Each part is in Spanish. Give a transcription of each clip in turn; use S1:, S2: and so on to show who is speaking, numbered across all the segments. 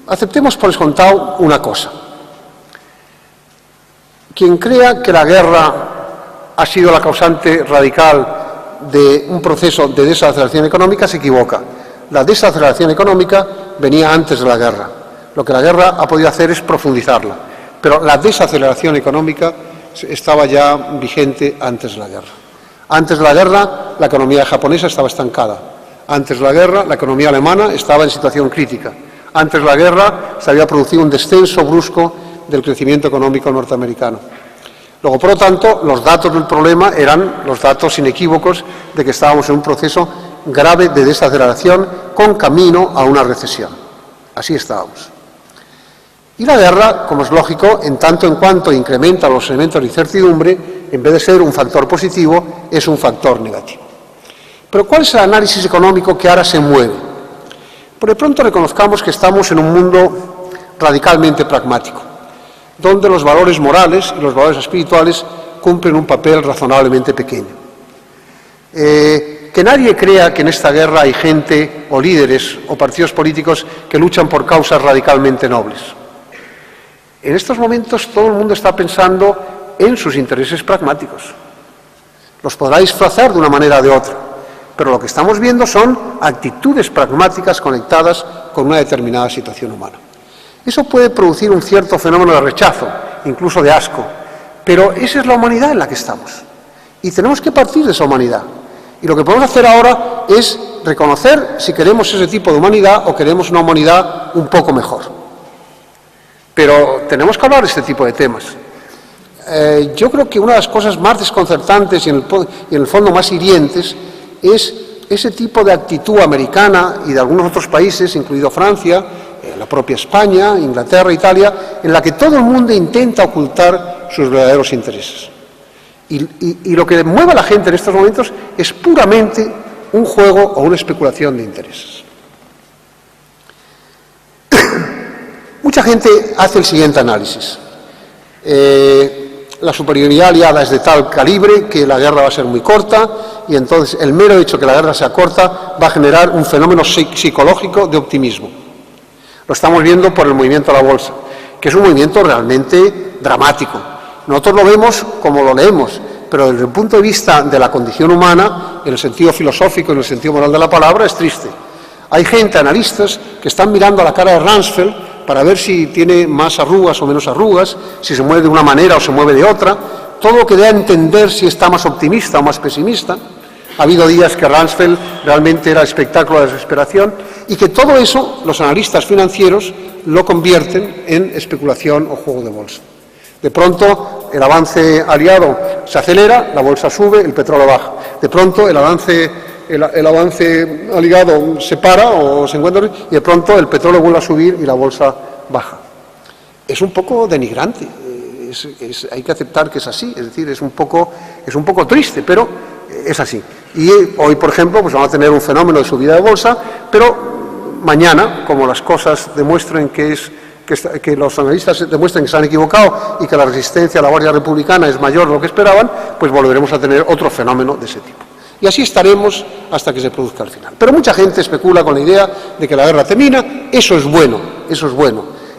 S1: Aceptemos por descontado una cosa. Quien crea que la guerra ha sido la causante radical de un proceso de desaceleración económica se equivoca. La desaceleración económica venía antes de la guerra. Lo que la guerra ha podido hacer es profundizarla, pero la desaceleración económica estaba ya vigente antes de la guerra. Antes de la guerra, la economía japonesa estaba estancada. Antes de la guerra, la economía alemana estaba en situación crítica. Antes de la guerra, se había producido un descenso brusco del crecimiento económico norteamericano. Luego, por lo tanto, los datos del problema eran los datos inequívocos de que estábamos en un proceso grave de desaceleración con camino a una recesión. Así estábamos. Y la guerra, como es lógico, en tanto en cuanto incrementa los elementos de incertidumbre, en vez de ser un factor positivo, es un factor negativo. Pero ¿cuál es el análisis económico que ahora se mueve? Por de pronto reconozcamos que estamos en un mundo radicalmente pragmático, donde los valores morales y los valores espirituales cumplen un papel razonablemente pequeño. Que nadie crea que en esta guerra hay gente o líderes o partidos políticos que luchan por causas radicalmente nobles. En estos momentos todo el mundo está pensando en sus intereses pragmáticos. Los podrá disfrazar de una manera o de otra, pero lo que estamos viendo son actitudes pragmáticas conectadas con una determinada situación humana. Eso puede producir un cierto fenómeno de rechazo, incluso de asco, pero esa es la humanidad en la que estamos. Y tenemos que partir de esa humanidad. Y lo que podemos hacer ahora es reconocer si queremos ese tipo de humanidad o queremos una humanidad un poco mejor. Pero tenemos que hablar de este tipo de temas. Yo creo que una de las cosas más desconcertantes y en el fondo más hirientes es ese tipo de actitud americana y de algunos otros países, incluido Francia, la propia España, Inglaterra, Italia, en la que todo el mundo intenta ocultar sus verdaderos intereses. Y lo que mueve a la gente en estos momentos es puramente un juego o una especulación de intereses. Mucha gente hace el siguiente análisis. La superioridad aliada es de tal calibre que la guerra va a ser muy corta y entonces el mero hecho de que la guerra sea corta va a generar un fenómeno psicológico de optimismo. Lo estamos viendo por el movimiento de la bolsa, que es un movimiento realmente dramático. Nosotros lo vemos como lo leemos, pero desde el punto de vista de la condición humana, en el sentido filosófico y en el sentido moral de la palabra, es triste. Hay gente, analistas, que están mirando a la cara de Rumsfeld para ver si tiene más arrugas o menos arrugas, si se mueve de una manera o se mueve de otra, todo lo que dé a entender si está más optimista o más pesimista. Ha habido días que Rumsfeld realmente era espectáculo de desesperación y que todo eso los analistas financieros lo convierten en especulación o juego de bolsa. De pronto el avance aliado se acelera, la bolsa sube, el petróleo baja. De pronto el avance aliado se para o se encuentra y de pronto el petróleo vuelve a subir y la bolsa baja. Es un poco denigrante, hay que aceptar que es así, es decir, es un poco triste, pero es así. Y hoy, por ejemplo, pues vamos a tener un fenómeno de subida de bolsa, pero mañana, como las cosas demuestren que los analistas demuestren que se han equivocado y que la resistencia a la Guardia Republicana es mayor de lo que esperaban, pues volveremos a tener otro fenómeno de ese tipo. Y así estaremos hasta que se produzca el final. Pero mucha gente especula con la idea de que la guerra termina. Eso es bueno,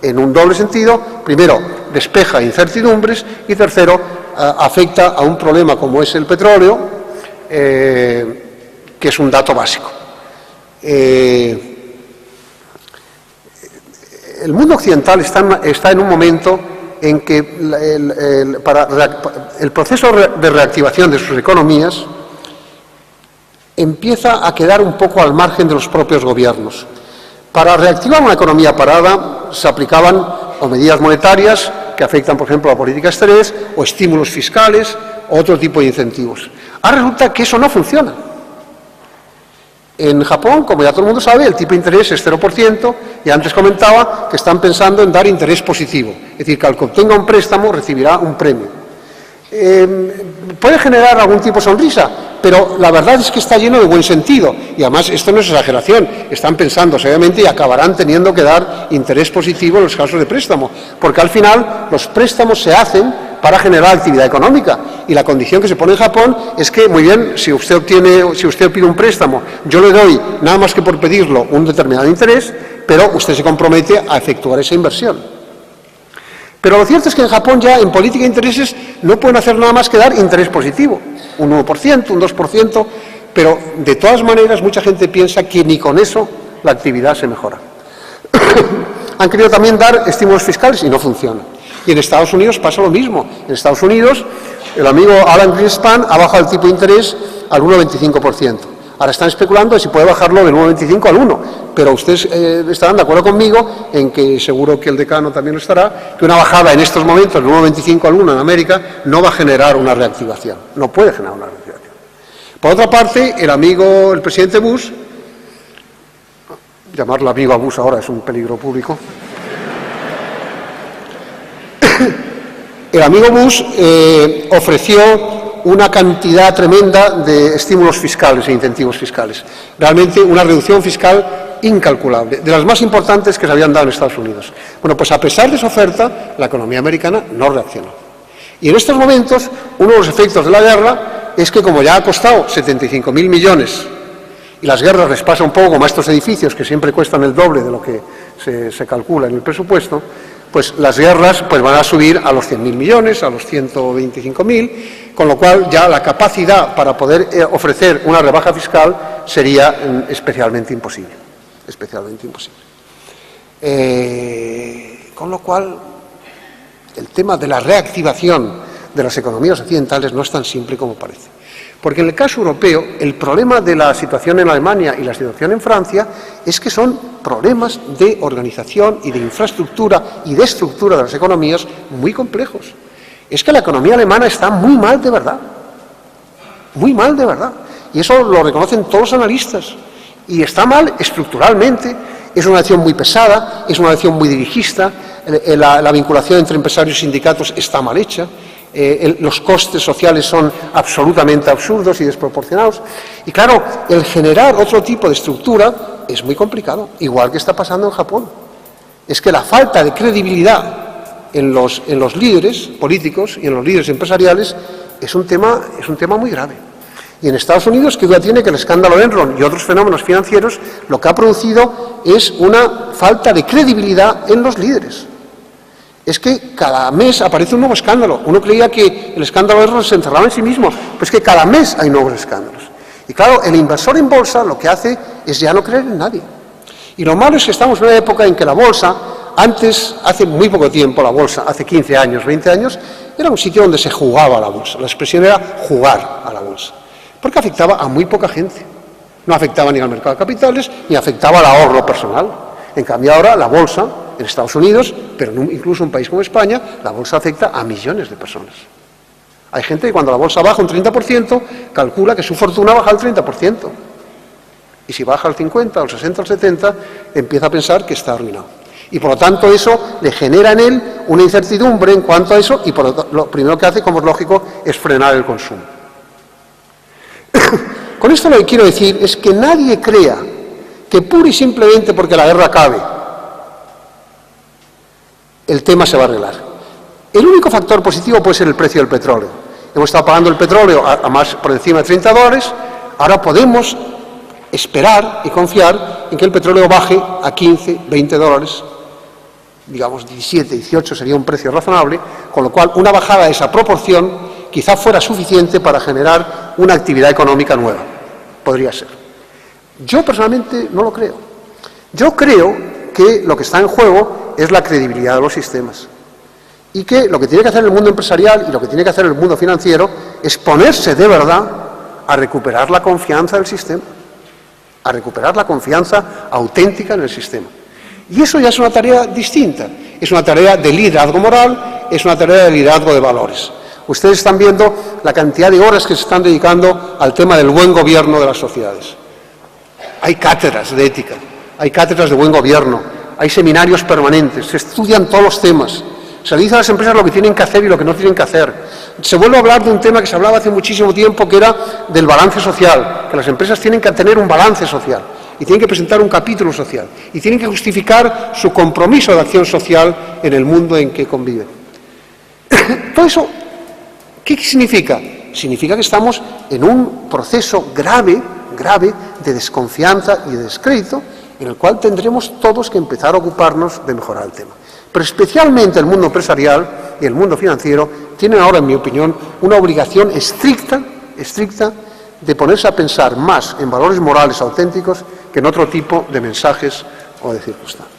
S1: en un doble sentido. Primero, despeja incertidumbres y tercero, afecta a un problema como es el petróleo, que es un dato básico. El mundo occidental está en un momento en que el proceso de reactivación de sus economías empieza a quedar un poco al margen de los propios gobiernos. Para reactivar una economía parada se aplicaban o medidas monetarias que afectan, por ejemplo, a la política exterior, o estímulos fiscales, o otro tipo de incentivos. Ahora resulta que eso no funciona. En Japón, como ya todo el mundo sabe, el tipo de interés es 0%, y antes comentaba que están pensando en dar interés positivo, es decir, que al que obtenga un préstamo recibirá un premio. Puede generar algún tipo de sonrisa, pero la verdad es que está lleno de buen sentido, y además esto no es exageración, están pensando seriamente y acabarán teniendo que dar interés positivo en los casos de préstamo, porque al final los préstamos se hacen para generar actividad económica, y la condición que se pone en Japón es que, muy bien, si usted pide un préstamo, yo le doy, nada más que por pedirlo, un determinado interés, pero usted se compromete a efectuar esa inversión. Pero lo cierto es que en Japón ya en política de intereses no pueden hacer nada más que dar interés positivo, un 1%, un 2%, pero de todas maneras mucha gente piensa que ni con eso la actividad se mejora. Han querido también dar estímulos fiscales y no funciona. Y en Estados Unidos pasa lo mismo. En Estados Unidos el amigo Alan Greenspan ha bajado el tipo de interés al 1,25%. Ahora están especulando de si puede bajarlo del 1,25 al 1, pero ustedes estarán de acuerdo conmigo en que, seguro que el decano también lo estará, que una bajada en estos momentos del 1,25 al 1 en América no va a generar una reactivación, no puede generar una reactivación. Por otra parte, el presidente Bush, llamarlo amigo a Bush ahora es un peligro público, el amigo Bush ofreció una cantidad tremenda de estímulos fiscales e incentivos fiscales. Realmente una reducción fiscal incalculable, de las más importantes que se habían dado en Estados Unidos. Bueno, pues a pesar de esa oferta, la economía americana no reaccionó. Y en estos momentos, uno de los efectos de la guerra es que, como ya ha costado 75.000 millones, y las guerras les pasa un poco como a estos edificios que siempre cuestan el doble de lo que se calcula en el presupuesto, pues las guerras pues van a subir a los 100.000 millones, a los 125.000, con lo cual ya la capacidad para poder ofrecer una rebaja fiscal sería especialmente imposible. Especialmente imposible. Con lo cual, el tema de la reactivación de las economías occidentales no es tan simple como parece. Porque en el caso europeo, el problema de la situación en Alemania y la situación en Francia es que son problemas de organización y de infraestructura y de estructura de las economías muy complejos. Es que la economía alemana está muy mal de verdad. Muy mal de verdad. Y eso lo reconocen todos los analistas. Y está mal estructuralmente, es una nación muy pesada, es una nación muy dirigista, la vinculación entre empresarios y sindicatos está mal hecha. Los costes sociales son absolutamente absurdos y desproporcionados. Y claro, el generar otro tipo de estructura es muy complicado, igual que está pasando en Japón. Es que la falta de credibilidad en los líderes políticos y en los líderes empresariales es un tema muy grave. Y en Estados Unidos, que duda tiene que el escándalo Enron y otros fenómenos financieros lo que ha producido es una falta de credibilidad en los líderes. Es que cada mes aparece un nuevo escándalo. Uno creía que el escándalo Enron se encerraba en sí mismo, pues que cada mes hay nuevos escándalos. Y claro, el inversor en bolsa lo que hace es ya no creer en nadie. Y lo malo es que estamos en una época en que la bolsa, antes, hace muy poco tiempo, la bolsa, hace 15 años, 20 años, era un sitio donde se jugaba a la bolsa. La expresión era jugar a la bolsa, porque afectaba a muy poca gente. No afectaba ni al mercado de capitales, ni afectaba al ahorro personal. En cambio ahora la bolsa, en Estados Unidos, pero incluso en un país como España, la bolsa afecta a millones de personas. Hay gente que cuando la bolsa baja un 30%, calcula que su fortuna baja al 30%. Y si baja al 50, al 60, al 70, empieza a pensar que está arruinado. Y por lo tanto eso le genera en él una incertidumbre en cuanto a eso, y lo primero que hace, como es lógico, es frenar el consumo. Con esto lo que quiero decir es que nadie crea que pura y simplemente porque la guerra acabe, el tema se va a arreglar. El único factor positivo puede ser el precio del petróleo. Hemos estado pagando el petróleo a más por encima de $30, ahora podemos esperar y confiar en que el petróleo baje a 15, 20 dólares, digamos 17, 18 sería un precio razonable, con lo cual una bajada de esa proporción quizá fuera suficiente para generar una actividad económica nueva. Podría ser. Yo personalmente no lo creo. Yo creo que lo que está en juego es la credibilidad de los sistemas. Y que lo que tiene que hacer el mundo empresarial y lo que tiene que hacer el mundo financiero es ponerse de verdad a recuperar la confianza del sistema, a recuperar la confianza auténtica en el sistema. Y eso ya es una tarea distinta, es una tarea de liderazgo moral, es una tarea de liderazgo de valores. Ustedes están viendo la cantidad de horas que se están dedicando al tema del buen gobierno de las sociedades. Hay cátedras de ética, hay cátedras de buen gobierno, hay seminarios permanentes, se estudian todos los temas, se le dice a las empresas lo que tienen que hacer y lo que no tienen que hacer. Se vuelve a hablar de un tema que se hablaba hace muchísimo tiempo, que era del balance social, que las empresas tienen que tener un balance social y tienen que presentar un capítulo social y tienen que justificar su compromiso de acción social en el mundo en que conviven. Todo eso, ¿qué significa? Significa que estamos en un proceso grave de desconfianza y de descrédito en el cual tendremos todos que empezar a ocuparnos de mejorar el tema. Pero especialmente el mundo empresarial y el mundo financiero tienen ahora, en mi opinión, una obligación estricta de ponerse a pensar más en valores morales auténticos que en otro tipo de mensajes o de circunstancias.